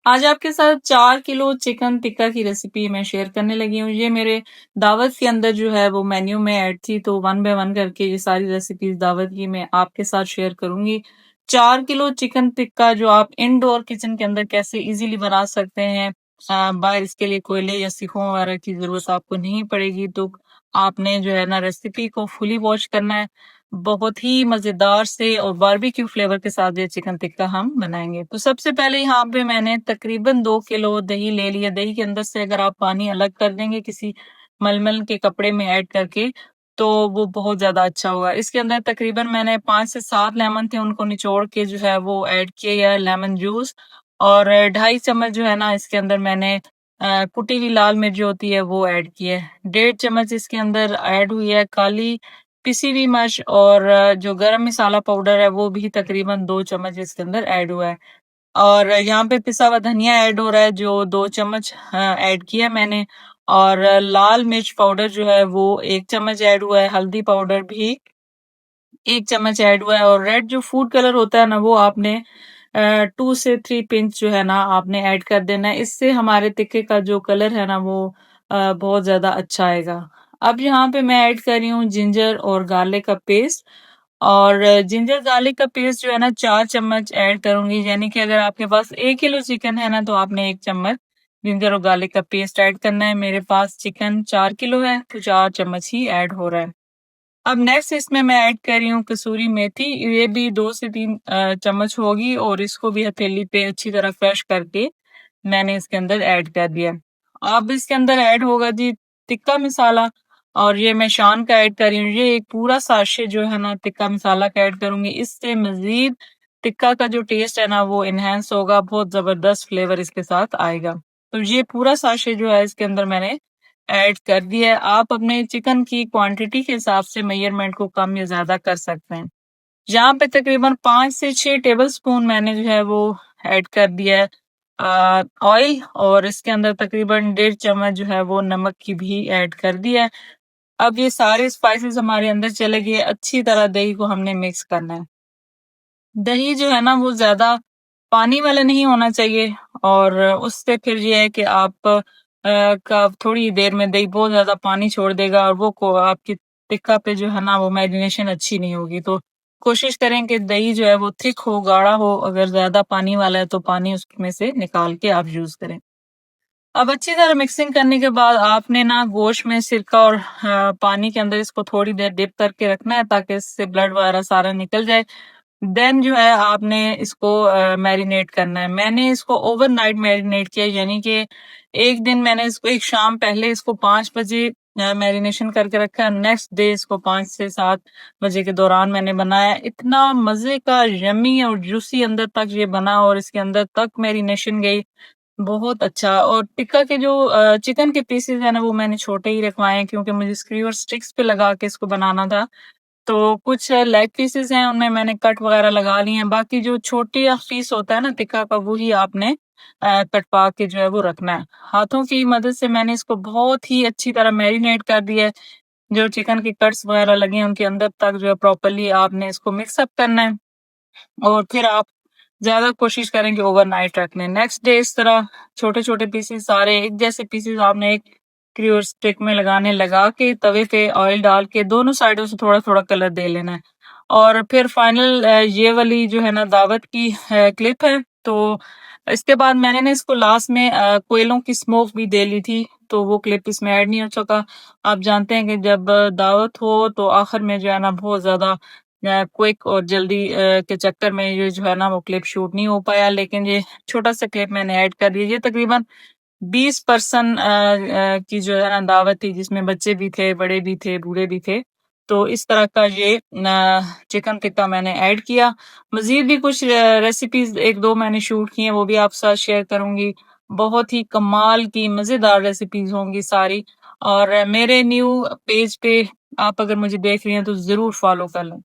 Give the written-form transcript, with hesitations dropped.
आज आपके साथ 4 किलो चिकन टिक्का की रेसिपी मैं शेयर करने लगी हूँ। ये मेरे दावत के अंदर जो है वो मेन्यू में ऐड थी, तो वन बाय वन करके ये सारी रेसिपीज़ दावत की मैं आपके साथ शेयर करूँगी। 4 किलो चिकन टिक्का जो आप इंडोर किचन के अंदर कैसे इज़िली बना सकते हैं। बाहर इसके लिए कोयले या सीखों वगैरह की ज़रूरत आपको नहीं पड़ेगी, तो आपने जो है ना रेसिपी को फुली वॉच करना है। बहुत ही मज़ेदार से और बारबेक्यू फ्लेवर के साथ ये चिकन टिक्का हम बनाएँगे। तो सबसे पहले यहाँ पे मैंने तकरीबन 2 किलो दही ले लिया। दही के अंदर से अगर आप पानी अलग कर देंगे किसी मलमल के कपड़े में ऐड करके, तो वो बहुत ज़्यादा अच्छा होगा। इसके अंदर तकरीबन मैंने 5 से 7 लेमन थे, उनको निचोड़ के जो है वो ऐड किया लेमन जूस, और 2.5 चम्मच जो है ना इसके अंदर मैंने कुटी हुई लाल मिर्च जो होती है वो ऐड की है। 1.5 चम्मच इसके अंदर ऐड हुई है काली पिसी हुई मिर्च, और जो गरम मसाला पाउडर है वो भी तकरीबन 2 चम्मच इसके अंदर ऐड हुआ है। और यहाँ पे पिसा हुआ धनिया ऐड हो रहा है जो 2 चम्मच ऐड किया है मैंने, और लाल मिर्च पाउडर जो है वो 1 चम्मच ऐड हुआ है, हल्दी पाउडर भी 1 चम्मच ऐड हुआ है, और रेड जो फूड कलर होता है ना वो आपने 2 से 3 पिंच जो है ना आपने ऐड कर देना है। इससे हमारे टिक्के का जो कलर है ना वो बहुत ज़्यादा अच्छा आएगा। अब यहाँ पे मैं ऐड कर रही हूँ जिंजर और गार्लिक का पेस्ट, और जिंजर गार्लिक का पेस्ट जो है ना 4 चम्मच ऐड करूँगी, यानी कि अगर आपके पास 1 किलो चिकन है ना तो आपने 1 चम्मच जिंजर और गार्लिक का पेस्ट ऐड करना है। मेरे पास चिकन 4 किलो है तो 4 चम्मच ही ऐड हो रहा है। अब नेक्स्ट इसमें मैं ऐड कर रही हूँ कसूरी मेथी, ये भी 2 से 3 चम्मच होगी, और इसको भी हथेली पे अच्छी तरह क्रश करके मैंने इसके अंदर ऐड कर दिया। अब इसके अंदर ऐड होगा जी टिक्का मसाला, और ये मैं शान का ऐड कर रही हूँ। ये एक पूरा साशे जो है ना टिक्का मसाला का ऐड करूँगी। इससे मज़ीद टिक्का का जो टेस्ट है ना वो एनहांस होगा, बहुत ज़बरदस्त फ्लेवर इसके साथ आएगा। तो ये पूरा साशे जो है इसके अंदर मैंने ऐड कर दिया है। आप अपने चिकन की क्वांटिटी के हिसाब से मेजरमेंट को कम या ज़्यादा कर सकते हैं। यहाँ पे तकरीबन 5 से 6 टेबलस्पून मैंने जो है वो ऐड कर दिया है ऑयल, और इसके अंदर तकरीबन 1.5 चम्मच जो है वो नमक की भी ऐड कर दिया है। अब ये सारे स्पाइसेस हमारे अंदर चले गए, अच्छी तरह दही को हमने मिक्स करना है। दही जो है ना वो ज़्यादा पानी वाला नहीं होना चाहिए, और उससे फिर ये है कि आप का थोड़ी देर में दही बहुत ज़्यादा पानी छोड़ देगा, और वो को आपकी टिक्का पे जो है ना वो मैरिनेशन अच्छी नहीं होगी। तो कोशिश करें कि दही जो है वो थिक हो, गाढ़ा हो। अगर ज़्यादा पानी वाला है तो पानी उसमें से निकाल के आप यूज़ करें। अब अच्छी तरह मिक्सिंग करने के बाद आपने ना गोश्त में सिरका और पानी के अंदर इसको थोड़ी देर डिप करके रखना है ताकि इससे ब्लड वगैरह सारा निकल जाए। देन जो है आपने इसको मैरिनेट करना है। मैंने इसको ओवरनाइट मैरिनेट किया, यानी कि एक दिन मैंने इसको एक शाम पहले इसको 5 बजे मैरिनेशन करके रखा है। नेक्स्ट डे इसको 5 से 7 बजे के दौरान मैंने बनाया। इतना मज़े का यम्मी और जूसी अंदर तक ये बना, और इसके अंदर तक मैरिनेशन गई बहुत अच्छा। और टिक्का के जो चिकन के पीसेज़ हैं ना वो मैंने छोटे ही रखवाए हैं, क्योंकि मुझे स्क्रू स्टिक्स पे लगा के इसको बनाना था। तो कुछ लेग पीसेस हैं उनमें मैंने कट वगैरह लगा लिए हैं। बाकी जो छोटी पीस होता है ना टिक्का का वही आपने कटवा के जो है वो रखना है। हाथों की मदद से मैंने इसको बहुत ही अच्छी तरह मैरिनेट कर दिया है। जो चिकन के कट्स वगैरह लगे हैं उनके अंदर तक जो है प्रॉपर्ली आपने इसको मिक्स अप करना है, और फिर आप ज़्यादा कोशिश करें कि ओवरनाइट रख लें। नेक्स्ट डे इस तरह छोटे-छोटे पीसेस सारे एक जैसे पीसेस आपने एक क्यूर स्टिक में लगा के तवे पे ऑयल डाल के दोनों साइडों से थोड़ा-थोड़ा कलर दे लेना है। और फिर फाइनल ये वाली जो है ना दावत की क्लिप है, तो इसके बाद मैंने ना इसको लास्ट में कोयलों की स्मोक भी दे ली थी, तो वो क्लिप इसमें ऐड नहीं हो सका। आप जानते हैं कि जब दावत हो तो आखिर में जो है ना बहुत ज़्यादा क्विक और जल्दी के चक्कर में ये जो है ना वो क्लिप शूट नहीं हो पाया, लेकिन ये छोटा सा क्लिप मैंने ऐड कर दिया। ये तकरीबन 20 पर्सन की जो है ना दावत थी, जिसमें बच्चे भी थे, बड़े भी थे, बूढ़े भी थे। तो इस तरह का ये चिकन टिक्का मैंने ऐड किया। मज़ीद भी कुछ रेसिपीज़ 1-2 मैंने शूट की हैं, वो भी आपके साथ शेयर करूँगी। बहुत ही कमाल की मज़ेदार रेसिपीज़ होंगी सारी, और मेरे न्यू पेज पे आप अगर मुझे देख रही हैं तो ज़रूर फॉलो कर लें।